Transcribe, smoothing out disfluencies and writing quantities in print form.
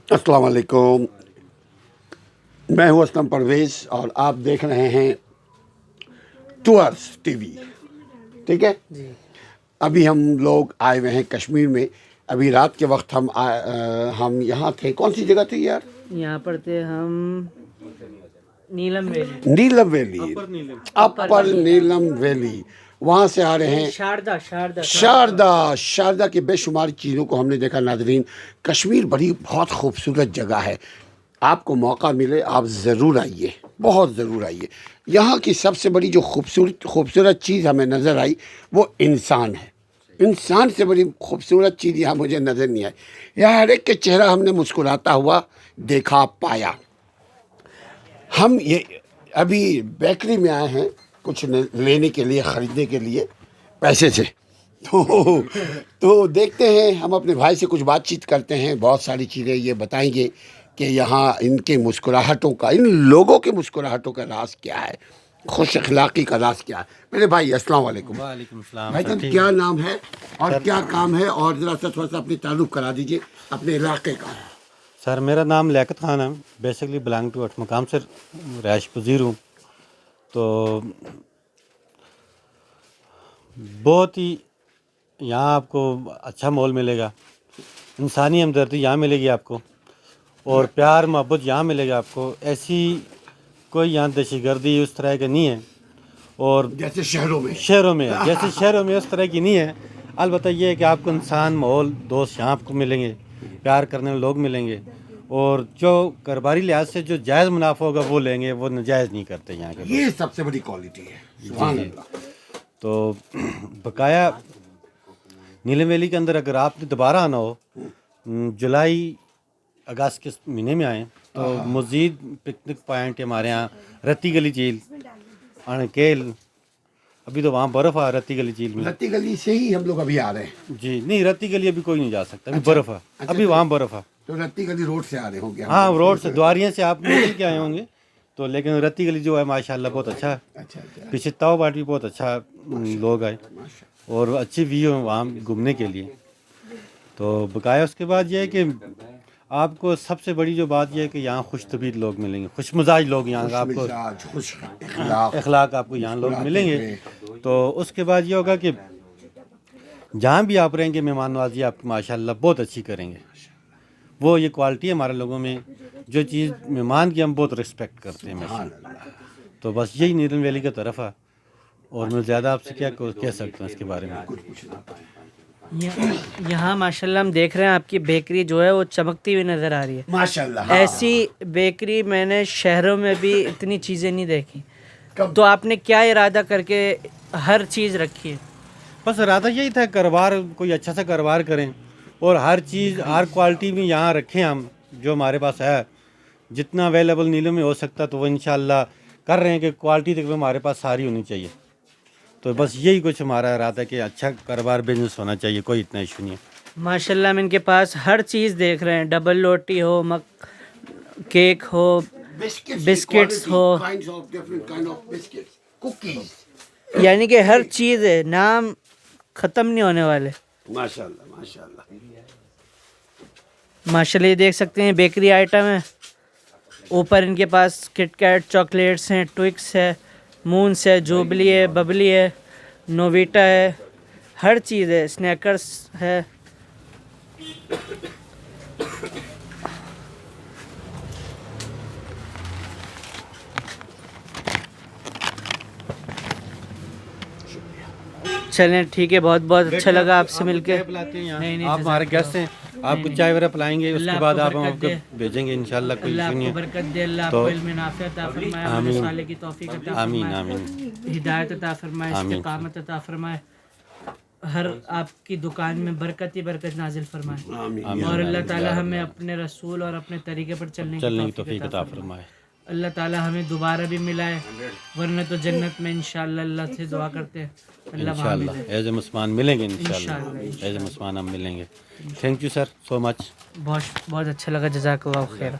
अस्सलाम वालेकुम। मैं हूँ असलम परवेज़ और आप देख रहे हैं टूअर्स टीवी। ठीक है जी। अभी हम लोग आए हुए हैं कश्मीर में। अभी रात के वक्त हम यहाँ थे। कौन सी जगह थी यार? यहाँ पर थे हम नीलम वैली, नीलम वैली, अपर नीलम वैली। वहाँ से आ रहे हैं शारदा की बेशुमार चीज़ों को हमने देखा। नाजरीन, कश्मीर बहुत खूबसूरत जगह है। आपको मौका मिले आप ज़रूर आइए, बहुत ज़रूर आइए। यहाँ की सबसे बड़ी जो खूबसूरत चीज़ हमें नज़र आई वो इंसान है। इंसान से बड़ी खूबसूरत चीज़ यहाँ मुझे नज़र नहीं आई। यहाँ हर एक के चेहरा हमने मुस्कुराता हुआ देखा पाया। हम ये अभी बेकरी में आए हैं कुछ लेने के लिए, ख़रीदने के लिए पैसे से। तो देखते हैं, हम अपने भाई से कुछ बातचीत करते हैं। बहुत सारी चीज़ें ये बताएंगे कि यहाँ इनके मुस्कुराहटों का, इन लोगों के मुस्कुराहटों का राज क्या है, खुश अखलाक़ी का राज क्या है। मेरे भाई अस्सलाम वालेकुम। वालेकुम सलाम। भाई साहब, क्या नाम है और क्या काम है, और ज़रा सा थोड़ा सा अपनी ताल्लुक़ करा दीजिए अपने इलाके का। सर, मेरा नाम लियाकत खान है। बेसिकली बिलोंग टू अठमकाम से रहायश पजीर हूँ। तो बहुत ही यहाँ आपको अच्छा माहौल मिलेगा, इंसानी हमदर्दी यहाँ मिलेगी आपको, और प्यार मोहब्बत यहाँ मिलेगा आपको। ऐसी कोई यहाँ दहशतगर्दी उस तरह की नहीं है, और जैसे शहरों में है, जैसे शहरों में उस तरह की नहीं है। अलबत्ता ये है कि आपको इंसान, माहौल, दोस्त यहाँ आपको मिलेंगे, प्यार करने वाले लोग मिलेंगे, और जो कारोबारी लिहाज से जो जायज़ मुनाफा होगा वो लेंगे, वो नाजायज़ नहीं करते यहाँ के लोग। ये सबसे बड़ी क्वालिटी है। सुभान अल्लाह। तो बकाया नीलम वैली के अंदर अगर आपने दोबारा आना हो, जुलाई अगस्त के महीने में आएँ तो मज़ीद पिकनिक पॉइंट हमारे यहाँ रत्ती गली झील, अणकेल। अभी तो वहाँ बर्फ़ है रत्ती गली झील में। रत्ती गली से ही हम लोग अभी आ रहे हैं। जी नहीं, रत्ती गली अभी कोई नहीं जा सकता, अभी बर्फ़ है। अभी वहाँ बर्फ़ है। तो रत्ती गली रोड से आ रहे होंगे? हाँ, रोड से, द्वारिया से आप निकल के आए होंगे। तो लेकिन रत्ती गली जो है माशाल्लाह बहुत अच्छा है। अच्छा। पीछे ताव बाट भी बहुत अच्छा लोग आए, और अच्छी व्यू है वहाँ घूमने के लिए। तो बकाया उसके बाद ये है कि आपको सबसे बड़ी जो बात यह है कि यहाँ खुश तबीयत लोग मिलेंगे, खुश मिजाज लोग यहाँ आपको, अखलाक आपको यहाँ लोग मिलेंगे। तो उसके बाद ये होगा कि जहाँ भी आप रहेंगे मेहमान नवाजी आपकी माशाल्लाह बहुत अच्छी करेंगे। वो ये क्वालिटी है हमारे लोगों में, जो चीज़ मेहमान की हम बहुत रिस्पेक्ट करते हैं। तो बस यही नीलम वैली की तरफ है, और मैं ज़्यादा आपसे क्या कह सकता हूँ इसके बारे में। यहाँ माशाल्लाह हम देख रहे हैं आपकी बेकरी जो है वो चमकती हुई नज़र आ रही है माशाल्लाह। ऐसी बेकरी मैंने शहरों में भी इतनी चीज़ें नहीं देखी। तो आपने क्या इरादा करके हर चीज़ रखी है? बस इरादा यही था, कारोबार कोई अच्छा सा कारोबार करें, और हर चीज़ हर क्वालिटी में यहाँ रखें हम, जो हमारे पास है जितना अवेलेबल नीलम में हो सकता तो वो इंशाल्लाह कर रहे हैं कि क्वालिटी तक हमारे पास सारी होनी चाहिए। तो बस यही कुछ हमारा इरादा है कि अच्छा कारोबार बिजनेस होना चाहिए, कोई इतना इशू नहीं है। माशाल्लाह हम इनके पास हर चीज़ देख रहे हैं, डबल रोटी हो, केक हो, बिस्किट्स हो, यानी कि हर चीज़ है, नाम ख़त्म नहीं होने वाले। माशाल्लाह माशाल्लाह माशाल्लाह। ये देख सकते हैं बेकरी आइटम है। ऊपर इनके पास किटकैट चॉकलेट्स हैं, ट्विक्स है, मून्स है, जुबली है, बबली है, नोविटा है, हर चीज़ है, स्नैकर्स है। चलें ठीक है, बहुत बहुत अच्छा लगा आपसे मिलके। नहीं, आप हमारे गेस्ट हैं, आपको चाय वगैरह पिलाएंगे, उसके बाद आप हमको भेजेंगे इंशाल्लाह, कोई इशू नहीं है। बरकत दे अल्लाह, आपको इल्म नाफ़िअ अता फरमाए, अमल साले की तौफीक अता फरमाए, आमीन आमीन, हिदायत अता फरमाए, इस्तिकामत अता फरमाए, हर आपकी दुकान में बरकत ही बरकत नाजिल फरमाए, और अल्लाह ताला हमें अपने रसूल और अपने तरीके पर चलने की तौफीक अता फरमाए। अल्लाह ताला हमें दोबारा भी मिलाए, वरना तो जन्नत में इंशाअल्लाह अल्लाह से दुआ करते हैं इंशाल्लाह एज ए मुसलमान मिलेंगे, इंशाल्लाह एज ए मुसलमान हम मिलेंगे। Thank you sir so much, बहुत बहुत अच्छा लगा। जज़ाकल्लाह खैर।